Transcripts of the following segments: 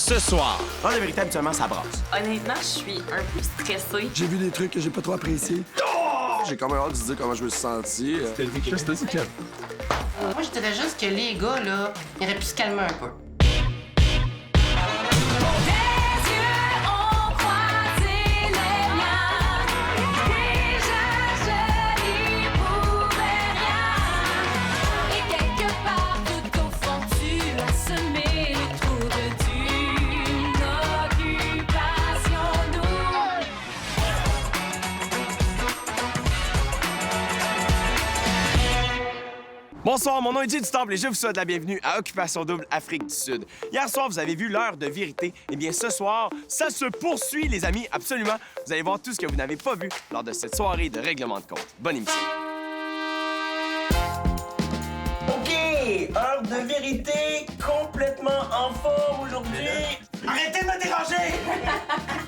ce soir. Dans la vérité, habituellement, ça brasse. Honnêtement, je suis un peu stressée. J'ai vu des trucs que j'ai pas trop appréciés. J'ai quand même hâte de se dire comment je me suis senti. Moi, je dirais juste que les gars, là, ils auraient pu se calmer un peu. Bonsoir, mon nom est Jay du Temple et je vous souhaite la bienvenue à Occupation Double Afrique du Sud. Hier soir, vous avez vu l'heure de vérité. Eh bien, ce soir, ça se poursuit, les amis, absolument. Vous allez voir tout ce que vous n'avez pas vu lors de cette soirée de règlement de compte. Bonne émission. OK, heure de vérité complètement en forme aujourd'hui. Arrêtez de me déranger!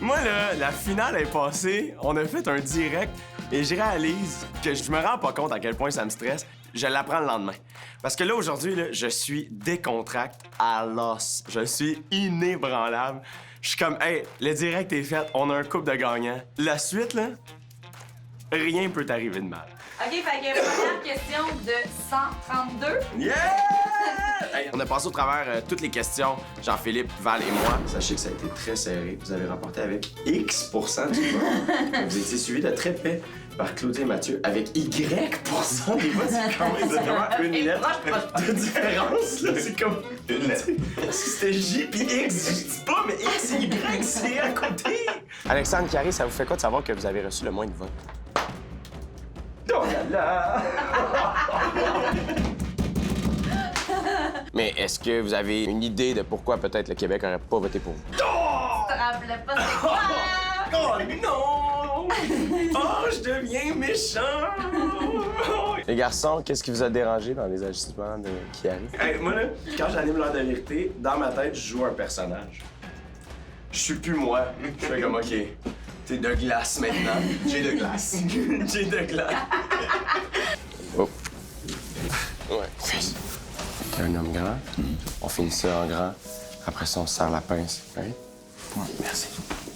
Moi, là, la finale est passée, on a fait un direct et je réalise que je me rends pas compte à quel point ça me stresse. Je l'apprends le lendemain. Parce que là, aujourd'hui, là, je suis décontracté à l'os. Je suis inébranlable. Je suis comme, hey, le direct est fait, on a un couple de gagnants. La suite, là, rien peut t'arriver de mal. OK, fait que première question de 132. Yeah! Hey, on a passé au travers toutes les questions, Jean-Philippe, Val et moi. Sachez que ça a été très serré. Vous avez remporté avec X% du vote. Vous étiez suivi de très près par Claudie et Mathieu avec Y% des votes. C'est quand même vraiment une lettre de différence. Là. C'est comme une lettre. Si c'était J puis X, je dis pas, mais X et Y, c'est à côté. Alexandre Carré, ça vous fait quoi de savoir que vous avez reçu le moins de votes? Oh là là! Mais est-ce que vous avez une idée de pourquoi peut-être le Québec n'aurait pas voté pour vous? Tu te rappelais pas c'est quoi? Oh non! Oh, je deviens méchant! Les garçons, qu'est-ce qui vous a dérangé dans les agissements qui arrivent? Hey, moi, là, quand j'anime l'heure de vérité, dans ma tête, je joue un personnage. Je suis plus moi. Je fais comme, OK, t'es de glace maintenant. J'ai de glace. J'ai de glace. Oh. Ouais. Un homme grand. On finit ça en grand. Après ça, on se serre la pince. Right? Ouais, merci.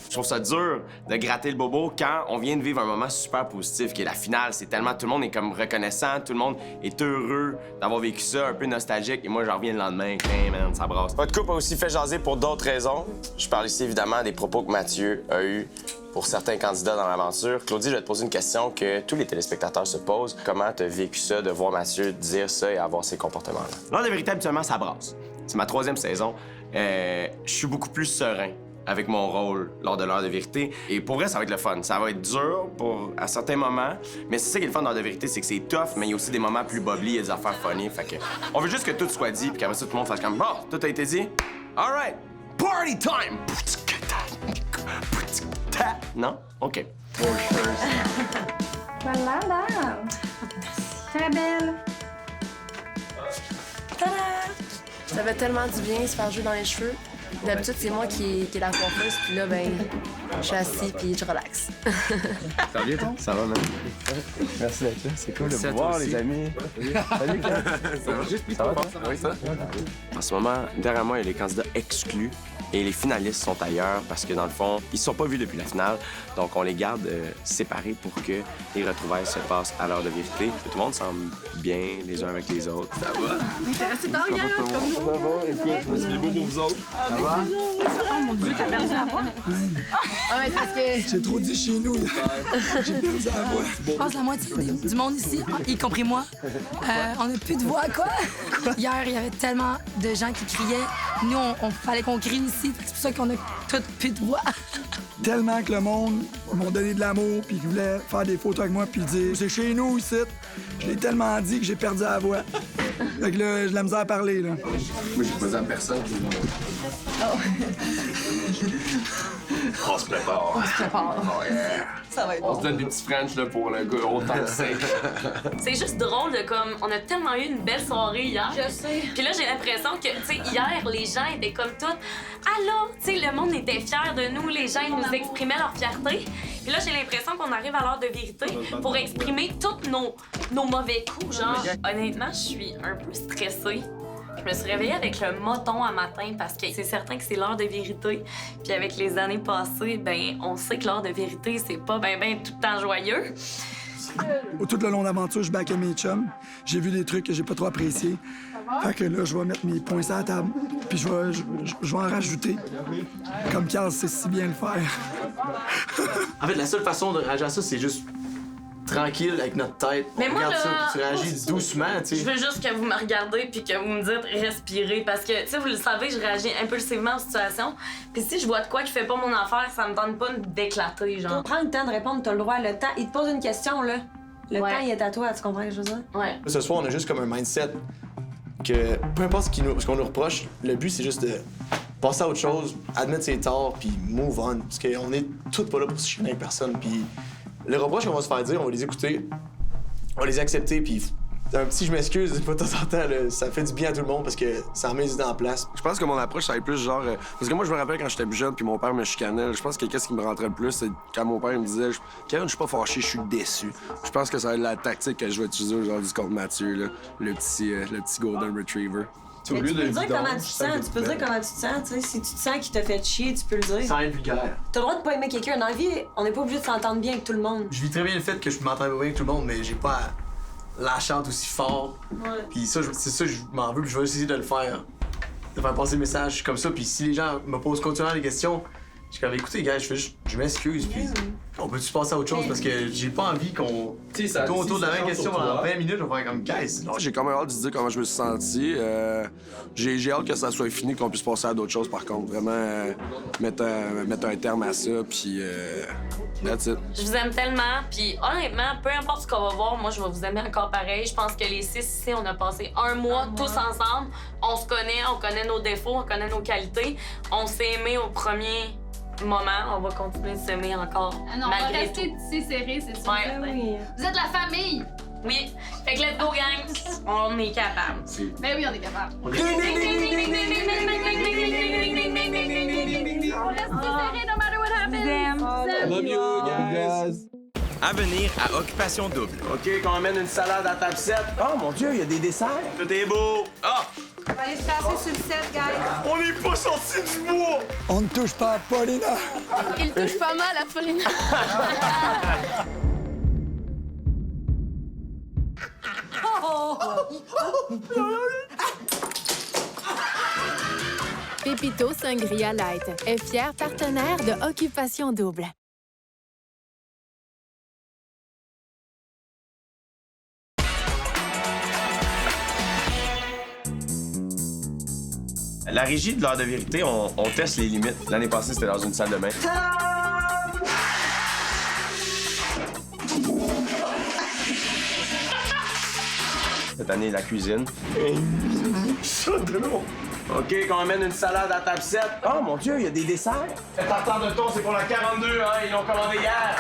Je trouve ça dur de gratter le bobo quand on vient de vivre un moment super positif, qui est la finale. C'est tellement... Tout le monde est comme reconnaissant, tout le monde est heureux d'avoir vécu ça, un peu nostalgique. Et moi, j'en reviens le lendemain. Hey, man, ça brasse. Votre couple a aussi fait jaser pour d'autres raisons. Je parle ici, évidemment, des propos que Mathieu a eus pour certains candidats dans l'aventure. Claudie, je vais te poser une question que tous les téléspectateurs se posent. Comment t'as vécu ça, de voir Mathieu dire ça et avoir ces comportements-là? L'heure de vérité, habituellement, ça brasse. C'est ma 3e saison. Je suis beaucoup plus serein avec mon rôle lors de l'heure de vérité. Et pour vrai, ça va être le fun. Ça va être dur à certains moments, mais c'est ça qui est le fun dans l'heure de vérité, c'est que c'est tough, mais il y a aussi des moments plus bubbly, il y a des affaires funny. Fait que on veut juste que tout soit dit, puis qu'après ça, tout le monde fasse comme « Bon, tout a été dit? All right, party time! » Non? OK. Voilà, là. Très belle. Tada! Ça fait tellement du bien se faire jouer dans les cheveux. D'habitude, c'est moi qui est la coiffeuse, puis là, ben, je suis assis puis je relaxe. Ça va bien, toi? Ça va, man. Merci d'être là. C'est cool de vous voir, les amis. Salut, Kat. Ça va? Ça va, toi? Oui, ça. En ce moment, derrière moi, il y a les candidats exclus et les finalistes sont ailleurs parce que, dans le fond, ils ne se sont pas vus depuis la finale. Donc, on les garde séparés pour que les retrouvailles se passent à l'heure de vérité. Tout le monde semble bien les uns avec les autres. Ça va? C'est pas rien, comme nous. Ça va? Écoute, c'est beau pour vous autres. Ça va? Oh mon Dieu, t'as perdu la voix. Ah, mais c'est parce que J'ai trop dit chez nous. J'ai perdu la voix. je pense la moitié du monde ici, y compris moi, on n'a plus de voix, quoi. Hier, il y avait tellement de gens qui criaient. Nous, on fallait qu'on crie ici. C'est pour ça qu'on a toutes plus de voix. Tellement que le monde m'ont donné de l'amour puis qu'ils voulaient faire des photos avec moi puis dire « C'est chez nous, ici. » Je l'ai tellement dit que j'ai perdu la voix. Fait que là, j'ai de la misère à parler, là. Moi, j'ai pas dit à personne. On se prépare. On se prépare. Oh, yeah. Ça va être On bon. se donne des petits French là, pour le gars autant que c'est. C'est juste drôle de comme... On a tellement eu une belle soirée hier. Je sais. Puis là, j'ai l'impression que, tu sais, hier, les gens étaient comme tout. Alors, tu sais, le monde était fier de nous. Les gens, ils nous exprimaient leur fierté. Puis là, j'ai l'impression qu'on arrive à l'heure de vérité pour exprimer tous nos mauvais coups. Genre, honnêtement, je suis un peu stressée. Je me suis réveillée avec le moton un matin parce que c'est certain que c'est l'heure de vérité. Puis avec les années passées, ben on sait que l'heure de vérité, c'est pas ben tout le temps joyeux. Tout le long de l'aventure, je backais mes chums. J'ai vu des trucs que j'ai pas trop appréciés. Fait que là, je vais mettre mes points sur la table, puis je vais en rajouter. Comme Carl sait si bien le faire. En fait, la seule façon de réagir à ça, c'est juste tranquille avec notre tête. Mais on moi, regarde là, ça, puis tu réagis doucement, tu Je sais. veux juste que vous me regardez puis que vous me dites respirez parce que, tu sais, vous le savez, je réagis impulsivement aux situations. Puis si je vois de quoi qui fait pas mon affaire, ça me tente pas d'éclater, genre. Prends le temps de répondre, t'as le droit. Le temps, il te pose une question, là. Le Ouais. temps, il est à toi, tu comprends ce que je veux dire? Ouais. Ce soir, on a juste comme un mindset que peu importe ce qu'on nous reproche, le but, c'est juste de passer à autre chose, admettre ses torts, puis move on. Parce qu'on est tous pas là pour se chiner avec personne. Puis les reproches qu'on va se faire dire, on va les écouter, on va les accepter, puis un petit je m'excuse, pas de temps en temps, là, ça fait du bien à tout le monde parce que ça met les idées en place. Je pense que mon approche, ça va être plus genre... parce que moi, je me rappelle quand j'étais plus jeune puis mon père me chicanait. Je pense que qu'est-ce qui me rentrait le plus, c'est quand mon père il me disait « Kevin, je suis pas fâché, je suis déçu. » Je pense que ça va être la tactique que je vais utiliser aujourd'hui contre Mathieu, là, le petit Golden Retriever. Mais tu peux dire comment tu te sens, tu peux dire comment tu te sens, tu sais. Si tu te sens qu'il t'a fait chier, tu peux le dire. Sans être vulgaire. T'as le droit de pas aimer quelqu'un. Dans la vie, on n'est pas obligé de s'entendre bien avec tout le monde. Je vis très bien le fait que je m'entends bien avec tout le monde, mais j'ai pas la chante aussi fort. Ouais. Puis ça, c'est ça, je m'en veux, puis je vais essayer de le faire. De faire passer le message comme ça, puis si les gens me posent continuellement des questions, je suis comme, écoutez, gars, je m'excuse, puis on peut-tu passer à autre chose parce que j'ai pas envie qu'on tourne autour de la même question pendant 20 minutes, on va faire comme, guys. Non, j'ai quand même hâte de dire comment je me suis senti. J'ai hâte que ça soit fini, qu'on puisse passer à d'autres choses, par contre. Vraiment, mettre un terme à ça, puis that's it. Je vous aime tellement, puis honnêtement, peu importe ce qu'on va voir, moi, je vais vous aimer encore pareil. Je pense que les 6 ici, on a passé un mois tous ensemble. On se connaît, on connaît nos défauts, on connaît nos qualités. On s'est aimés au premier moment. On va continuer de s'aimer encore, Ah non, on va malgré rester tout. tissés serrés, c'est sûr. Ouais. Oui. Vous êtes la famille! Oui. Fait que let's go, gang! On est capable. Ben oui, on est capable. Ding, ding, ding, ding, ding, ding, ding, ding, ding, ding, ding, ding, ding, ding, ding, ding, ding, ding, ding. On reste serrés no matter what happens. Love you, guys. À venir à Occupation Double. OK, qu'on amène une salade à table 7. Oh, mon Dieu, il y a des desserts. Tout est beau. Ah! On va aller se passer sur le set, guys. On n'est pas sorti du bois! On ne touche pas à Paulina. Il touche pas mal à Paulina. Pépito Sangria Light est fier partenaire de Occupation Double. La régie de l'heure de vérité, on teste les limites. L'année passée, c'était dans une salle de bain. Cette année, la cuisine. OK, qu'on amène une salade à table 7. Oh mon Dieu, il y a des desserts. Le tartare de thon, c'est pour la 42, hein? Ils l'ont commandé hier.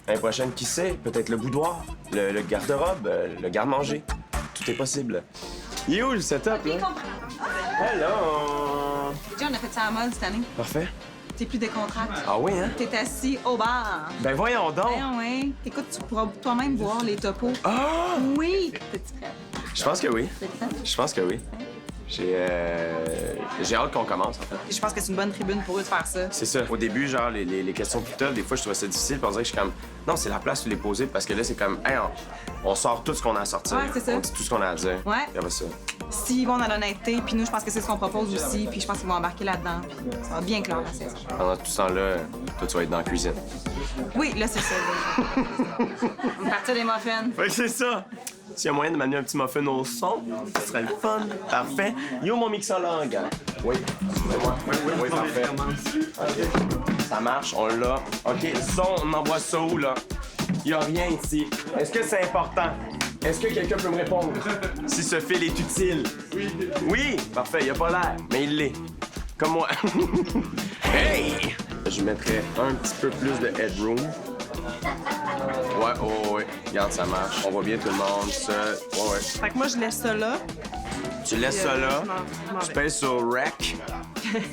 L'année prochaine, qui sait? Peut-être le boudoir, le garde-robe, le garde-manger. Tout est possible. Il est où le setup, là? Hello! Déjà, on a fait ça à mode cette année. Parfait. T'es plus décontracté. Ah oui, hein? T'es assis au bar. Ben voyons donc! Oui. Écoute, tu pourras toi-même voir les topos. Ah! Oui! T'es-tu prête? Je pense que oui. Je pense que oui. J'ai hâte qu'on commence, en fait. Je pense que c'est une bonne tribune pour eux de faire ça. C'est ça. Au début, genre, les questions plus tough, des fois, je trouvais ça difficile. Puis on dirait que je suis comme, non, c'est la place où les poser parce que là, c'est comme, hey, on sort tout ce qu'on a à sortir. Ouais, c'est ça. On dit tout ce qu'on a à dire. Ouais. Puis après ça. S'ils vont dans l'honnêteté, puis nous, je pense que c'est ce qu'on propose aussi, puis je pense qu'ils vont embarquer là-dedans, puis ça va bien clore la saison. Pendant tout ce temps-là, toi, tu vas être dans la cuisine. Oui, là, c'est ça. On va partir des muffins. Fait que c'est ça. S'il y a moyen de m'amener un petit muffin au son, ce serait le fun. Parfait. Yo, mon mixologue. Oui. Oui, parfait. OK. Ça marche, on l'a. OK, son, on envoie ça où, là? Il y a rien ici. Est-ce que c'est important? Est-ce que quelqu'un peut me répondre si ce fil est utile? Oui. Oui? Parfait, il a pas l'air, mais il l'est. Comme moi. Hey! Je mettrais un petit peu plus de headroom. Ouais, oh, ouais. Regarde, ça marche. On voit bien tout le monde, ça. Ouais, ouais. Fait que moi, je laisse ça là. Tu laisses ça là, je m'en tu vais. pèses sur Rec,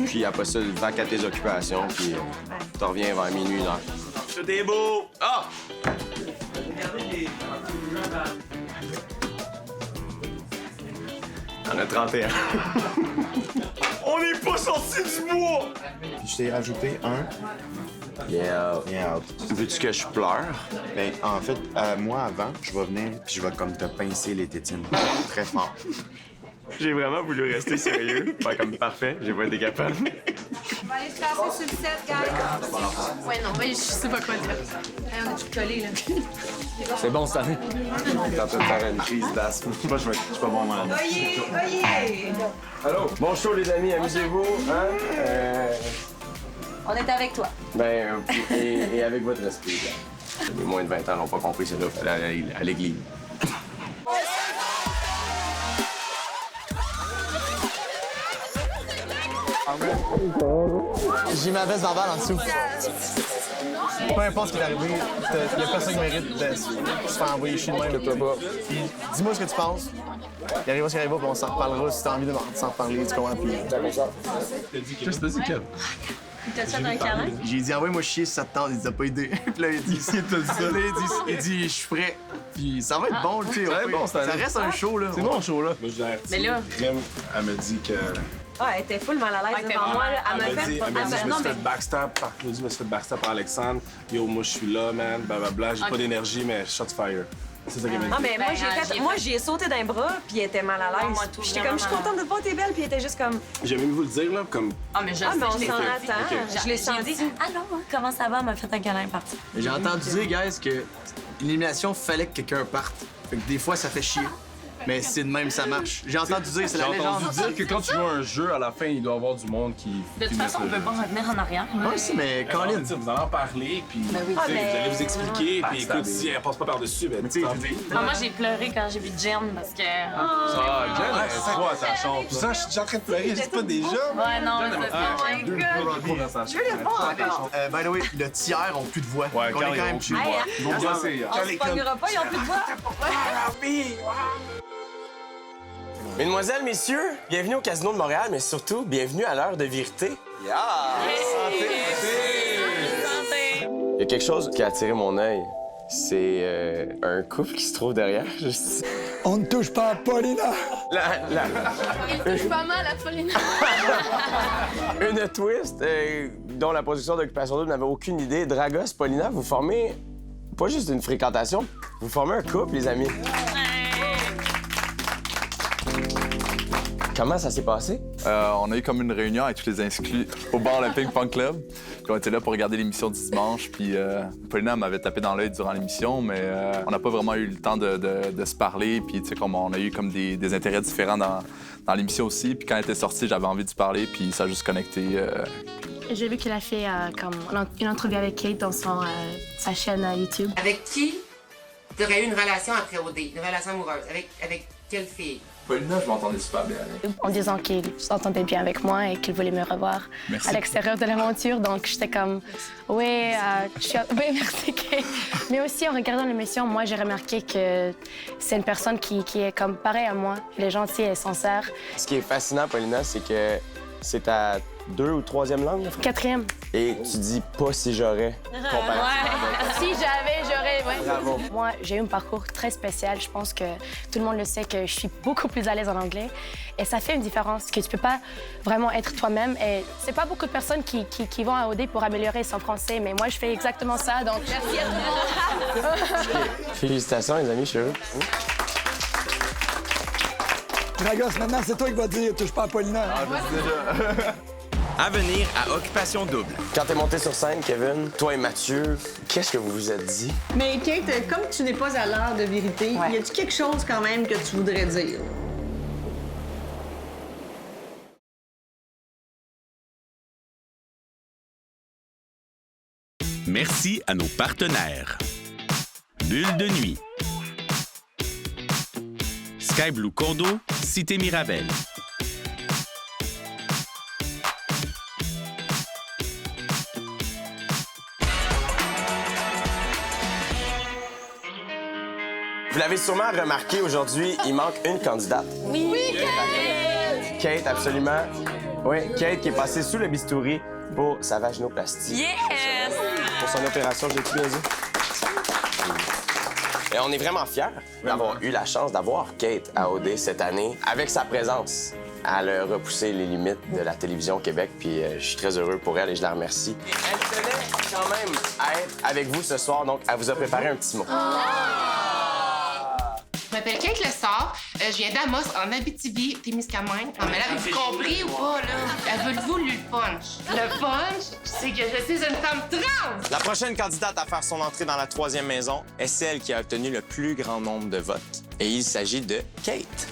puis après ça, vac à tes occupations, puis tu reviens vers minuit, là. Tout est beau! Ah! On a 31. On n'est pas sorti du bois! Puis je t'ai rajouté un. Yeah. Veux-tu que je pleure? Ben, en fait, moi, avant, je vais venir puis je vais comme te pincer les tétines. Très fort. J'ai vraiment voulu rester sérieux. Pas comme parfait, j'ai pas été capable. On va aller se passer sur le set, guys. Ouais, non, mais je sais pas quoi dire. Hey, on est tout collés, là. C'est bon cette année. T'es en train de faire une crise d'asthme. Moi, je suis pas bon malade. Oyez! Allô? Bon show, les amis, amusez-vous. Hein? On est avec toi. Ben, et avec votre respect. Les moins de 20 ans n'ont pas compris, c'est là, faut aller à l'église. J'ai ma veste d'envers en dessous. Peu importe ce qui est arrivé, il y a personne qui mérite de se faire envoyer chez moi, toi pas. Puis dis-moi ce que tu penses. Il arrivera ce qui arrivera, puis on s'en reparlera si t'as envie de s'en reparler, tu comprends? Puis... Qu'est-ce que t'as dit, Kev? T'as fait un câlin? J'ai dit, envoie-moi chier si ça te tente. Il dit, t'as pas aidé. Puis là, il dit, il dit, je suis prêt. Puis ça va être bon, tu sais. Ça va être bon, ça reste un show, là. C'est bon, le show, là. Moi, je Mais là... Crème, elle me dit que... Ah, elle était full mal à l'aise devant moi, là. Elle m'a fait... Elle m'a dit, je me suis fait backstab par Claudie, je me suis fait backstab par Alexandre. Yo, moi, je suis là, man, blablabla. J'ai pas d'énergie, mais shot fire. C'est ça qu'elle m'a dit. Ah, mais moi, j'ai sauté d'un bras, puis elle était mal à l'aise. J'étais comme, je suis contente de te voir, t'es belle, puis elle était juste comme... J'ai même vous le dire, là, comme... Ah, mais je Ah, mais on sais, s'en attend. Je l'ai senti. Allô, comment ça va? Elle m'a fait un câlin parti. J'ai entendu dire, guys, que l'élimination, fallait que quelqu'un parte. Fait que des fois, ça fait chier. Mais c'est de même, ça marche. J'ai entendu dire, c'est la J'ai légende. entendu dire que quand tu joues à un jeu, à la fin, il doit y avoir du monde qui... De toute façon, on peut pas revenir en arrière. Oui, si, mais Colin... Vous allez en parler, puis oui. vous allez vous expliquer, puis écoute, si elle passe pas par-dessus, ben tu sais... Moi, j'ai pleuré quand j'ai vu Jen parce que... Ah, Jen, elle est trop attachante. Ça, je suis en train de pleurer, je sais pas déjà. Ouais, non, mais c'est Oh my God! Je veux le voir encore. By the way, le tiers ont plus de voix. Ouais, on est quand même plus de voix. Ils vont bosser. On se pognera pas, ils ont plus de voix. Mesdemoiselles, messieurs, bienvenue au Casino de Montréal, mais surtout, bienvenue à l'heure de vérité. Yeah! Il y a quelque chose qui a attiré mon œil. C'est un couple qui se trouve derrière, juste. On ne touche pas à Paulina! Il touche pas mal à Paulina. Une twist dont la production d'Occupation Double n'avait aucune idée. Dragos, Paulina, vous formez pas juste une fréquentation, vous formez un couple, les amis. Comment ça s'est passé? On a eu comme une réunion avec tous les inscrits au bar Le Ping Pong Club. Puis on était là pour regarder l'émission du dimanche. Puis Paulina m'avait tapé dans l'œil durant l'émission, mais on n'a pas vraiment eu le temps de se parler. Puis tu sais, comme on a eu comme des intérêts différents dans l'émission aussi. Puis quand elle était sortie, j'avais envie de se parler. Puis ça a juste connecté. J'ai vu qu'elle a fait comme une entrevue avec Kate dans sa chaîne YouTube. Avec qui tu aurais eu une relation après OD, une relation amoureuse? Avec quelle fille? Paulina, je m'entendais super bien. En disant qu'il s'entendait bien avec moi et qu'il voulait me revoir à l'extérieur de l'aventure. Donc, j'étais comme, oui, merci, Kate. Mais aussi, en regardant l'émission, moi, j'ai remarqué que c'est une personne qui est comme pareil à moi. Elle est gentille, elle est sincère. Ce qui est fascinant, Paulina, c'est que c'est ta 2e ou 3e langue? 4e. Et tu dis pas si j'aurais. Si j'aurais, ouais. Bravo. Moi, j'ai eu un parcours très spécial. Je pense que tout le monde le sait que je suis beaucoup plus à l'aise en anglais. Et ça fait une différence, que tu peux pas vraiment être toi-même. Et c'est pas beaucoup de personnes qui vont à OD pour améliorer son français, mais moi, je fais exactement ça. Donc, merci à tout le monde. Félicitations, les amis, je suis heureux. Dragos, maintenant, c'est toi qui vas dire touche pas à Paulina. À venir à Occupation Double. Quand t'es monté sur scène, Kevin, toi et Mathieu, qu'est-ce que vous vous êtes dit? Mais Kate, comme tu n'es pas à l'heure de vérité, y a-tu quelque chose quand même que tu voudrais dire? Merci à nos partenaires. Bulle de nuit. Sky Blue Condo, Cité Mirabel. Vous l'avez sûrement remarqué aujourd'hui, il manque une candidate. Oui, Kate, absolument. Oui, Kate qui est passée sous le bistouri pour sa vaginoplastie. Yes! Pour son opération, j'ai tout bien dit. Et on est vraiment fiers d'avoir eu la chance d'avoir Kate à OD cette année. Avec sa présence, elle a repoussé les limites de la télévision au Québec, puis je suis très heureux pour elle et je la remercie. Elle tenait quand même à être avec vous ce soir, donc elle vous a préparé un petit mot. Je m'appelle Kate Lessard. Je viens d'Amos, en Abitibi-Témiscamingue. Non, mais là, avez-vous compris ou pas, là? Avez-vous lu le punch? Le punch, c'est que je suis une femme trans! La prochaine candidate à faire son entrée dans la 3e maison est celle qui a obtenu le plus grand nombre de votes. Et il s'agit de Kate.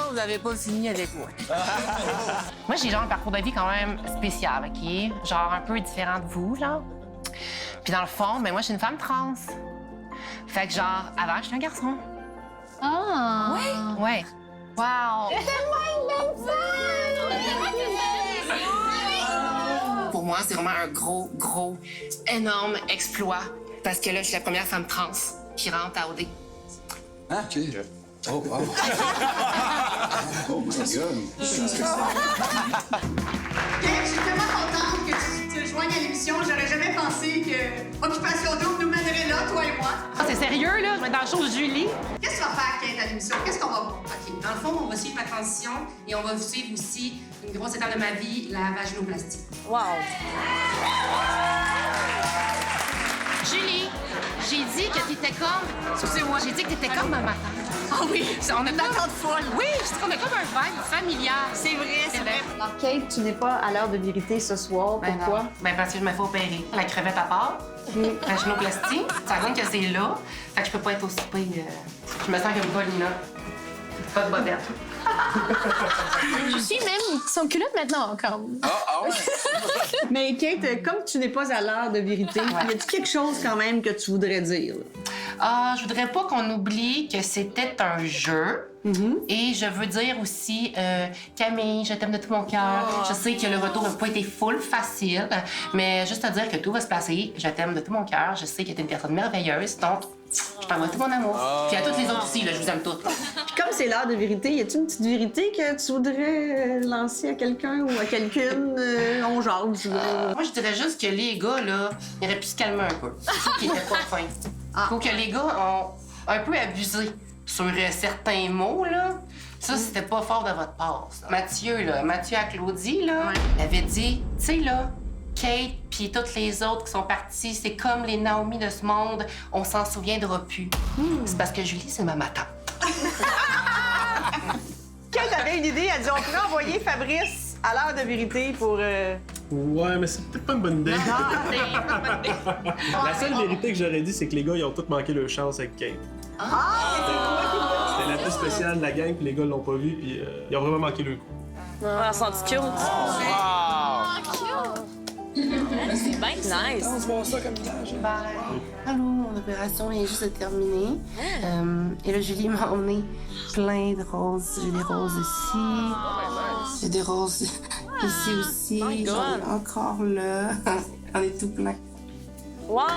Vous n'avez pas fini avec moi. Moi, j'ai genre un parcours de vie quand même spécial, OK? Genre un peu différent de vous, genre. Puis dans le fond, ben moi, je suis une femme trans. Fait que genre, avant, j'étais un garçon. Ah! Ouais? Ouais. Wow! Pour moi, c'est vraiment un gros, énorme exploit. Parce que là, je suis la première femme trans qui rentre à OD. Ah, OK. Oh, wow. Oh my God. Je suis tellement contente que tu te joignes à l'émission. J'aurais jamais pensé que Occupation Double nous mènerait là, toi et moi. Ah, c'est sérieux, là? Je vais être dans le show de Julie. Qu'est-ce que tu vas faire, Kate, à l'émission? Qu'est-ce qu'on va voir? OK. Dans le fond, on va suivre ma transition et on va suivre aussi une grosse étape de ma vie, la vaginoplastie. Wow! Julie, j'ai dit que t'étais comme... Excusez-moi. J'ai dit que t'étais comme ma tante. Ah oui? On a ta tante folle. Oui, je dis qu'on a comme un vibe familial. C'est vrai, c'est vrai. Alors, Kate, tu n'es pas à l'heure de vérité ce soir. Pourquoi? Ben parce que je me fais opérer. La crevette à part, vaginoplastie, ça donne que c'est là. Fait que je peux pas être aussi pire. Je me sens comme Paulina. Pas de bobette. Je suis même sans culotte maintenant, comme. Ah ouais? Mais Kate, comme tu n'es pas à l'heure de vérité, y a-t-il quelque chose quand même que tu voudrais dire? Ah, je voudrais pas qu'on oublie que c'était un jeu. Et je veux dire aussi, Camille, je t'aime de tout mon cœur. Je sais que le retour n'a pas été full facile, mais juste à dire que tout va se passer. Je t'aime de tout mon cœur. Je sais que t'es une personne merveilleuse, donc je t'envoie tout mon amour. Puis à toutes les autres aussi, là, je vous aime toutes. Puis comme c'est l'heure de vérité, y a-t-il une petite vérité que tu voudrais lancer à quelqu'un ou à quelqu'une? On jase. Moi, je dirais juste que les gars, là, ils auraient pu se calmer un peu. Je trouve qu'ils étaient pas fins. Je trouve que les gars ont un peu abusé sur certains mots, là. Ça, c'était pas fort de votre part, ça. Mathieu à Claudie, là, il avait dit, tu sais, là, Kate puis toutes les autres qui sont parties, c'est comme les Naomi de ce monde, on s'en souviendra plus. C'est parce que Julie, c'est ma tante. Kate avait une idée, elle dit on pourrait envoyer Fabrice à l'heure de vérité pour... Ouais, mais c'est peut-être pas une bonne idée. La seule vérité que j'aurais dit, c'est que les gars, ils ont tous manqué leur chance avec Kate. C'était la plus spéciale de la gang, puis les gars l'ont pas vu, puis ils ont vraiment manqué leur coup. Ah, senti cute. C'est bien nice. On se voit ça comme image. Allô, mon opération est juste terminée. Et là, Julie m'a emmené plein de roses. J'ai des roses ici. J'ai des roses ici aussi. J'en ai encore là. On est tout plein. Wow!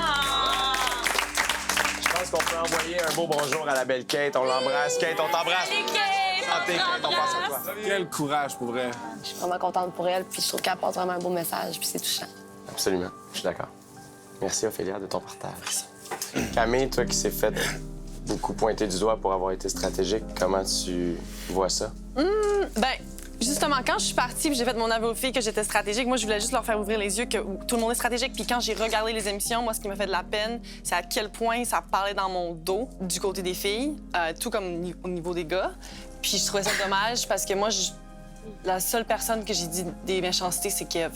Je pense qu'on peut envoyer un beau bonjour à la belle Kate. On l'embrasse. Kate, on t'embrasse. Santé, Kate, on pense à toi. Quel courage, pour vrai. Je suis vraiment contente pour elle, puis je trouve qu'elle porte vraiment un beau message, puis c'est touchant. Absolument, je suis d'accord. Merci, Ophélia, de ton partage. Camille, toi qui s'est fait beaucoup pointer du doigt pour avoir été stratégique, comment tu vois ça? Ben, justement, quand je suis partie et j'ai fait mon aveu aux filles que j'étais stratégique, moi, je voulais juste leur faire ouvrir les yeux que tout le monde est stratégique. Puis quand j'ai regardé les émissions, moi, ce qui m'a fait de la peine, c'est à quel point ça parlait dans mon dos du côté des filles, tout comme au niveau des gars. Puis je trouvais ça dommage parce que moi, la seule personne que j'ai dit des méchancetés, c'est Kev.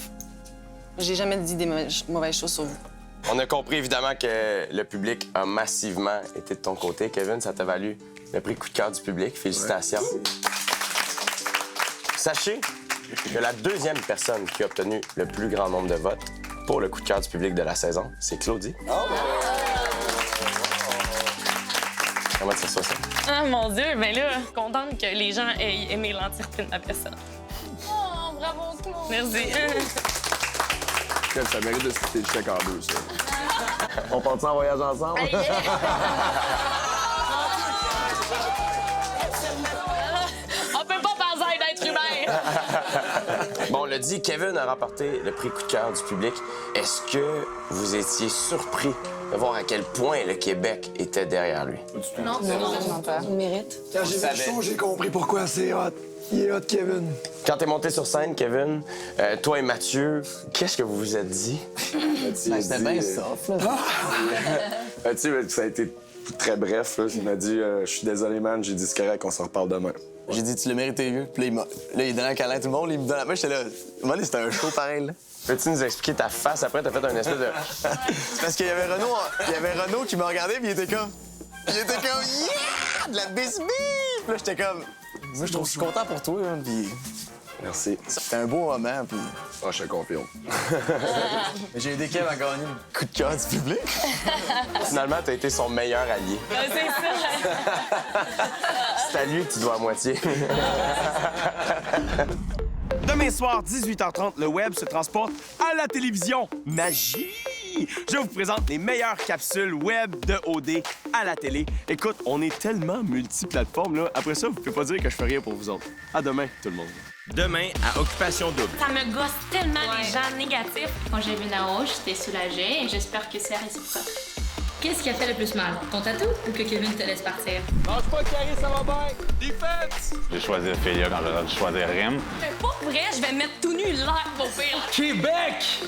J'ai jamais dit des mauvaises choses sur vous. On a compris évidemment que le public a massivement été de ton côté. Kevin, ça t'a valu le prix coup de cœur du public. Félicitations. Ouais. Sachez que la deuxième personne qui a obtenu le plus grand nombre de votes pour le coup de cœur du public de la saison, c'est Claudie. Comment tu reçois ça? Ah, mon Dieu, mais là, contente que les gens aient aimé l'entièreté de ma personne. Oh, bravo, Claude! Merci. Ça mérite de citer le chèque en deux, ça. On part en voyage ensemble? On peut pas penser à être humain! Bon, on l'a dit, Kevin a remporté le prix coup de cœur du public. Est-ce que vous étiez surpris de voir à quel point le Québec était derrière lui? Non, pas. Il mérite. Quand j'ai vu le show, j'ai compris pourquoi c'est hot. Il est hot, Kevin. Quand t'es monté sur scène, Kevin, toi et Mathieu, qu'est-ce que vous vous êtes dit? C'était bien soft, là. Mathieu, ça a été très bref, là. Il m'a dit je suis désolé, man. J'ai dit c'est correct, on s'en reparle demain. J'ai dit, tu le méritais mieux. Puis là, il donnait un câlin à tout le monde, il me donne la main, j'étais là. Moi, c'était un show pareil, là. Peux-tu nous expliquer ta face? Après, t'as fait un espèce de... C'est parce qu'il y avait Renaud qui me regardait, puis il était comme, yeah! De la bisbille! Puis là, j'étais comme, moi, je suis content pour toi, hein, puis... Merci. C'était un beau moment, puis... Ah, je te confirme. Mais j'ai aidé Kev à gagner le coup de cœur du public. Finalement, t'as été son meilleur allié. C'est ça. C'est à lui que tu dois à moitié. Demain soir, 18h30, le web se transporte à la télévision. Magie! Je vous présente les meilleures capsules web de OD à la télé. Écoute, on est tellement multiplateformes, là. Après ça, vous pouvez pas dire que je fais rien pour vous autres. À demain, tout le monde. Demain, à Occupation Double. Ça me gosse tellement les gens négatifs. Quand j'ai vu Nao, j'étais soulagée et j'espère que c'est réciproque. Qu'est-ce qui a fait le plus mal? Ton tatou ou que Kevin te laisse partir? Lâche pas, Carré, ça va bien! Defense! J'ai choisi Ophélia quand j'aurais dû choisir Rim. C'est pas vrai, je vais mettre tout nu l'air, mon pire. Québec!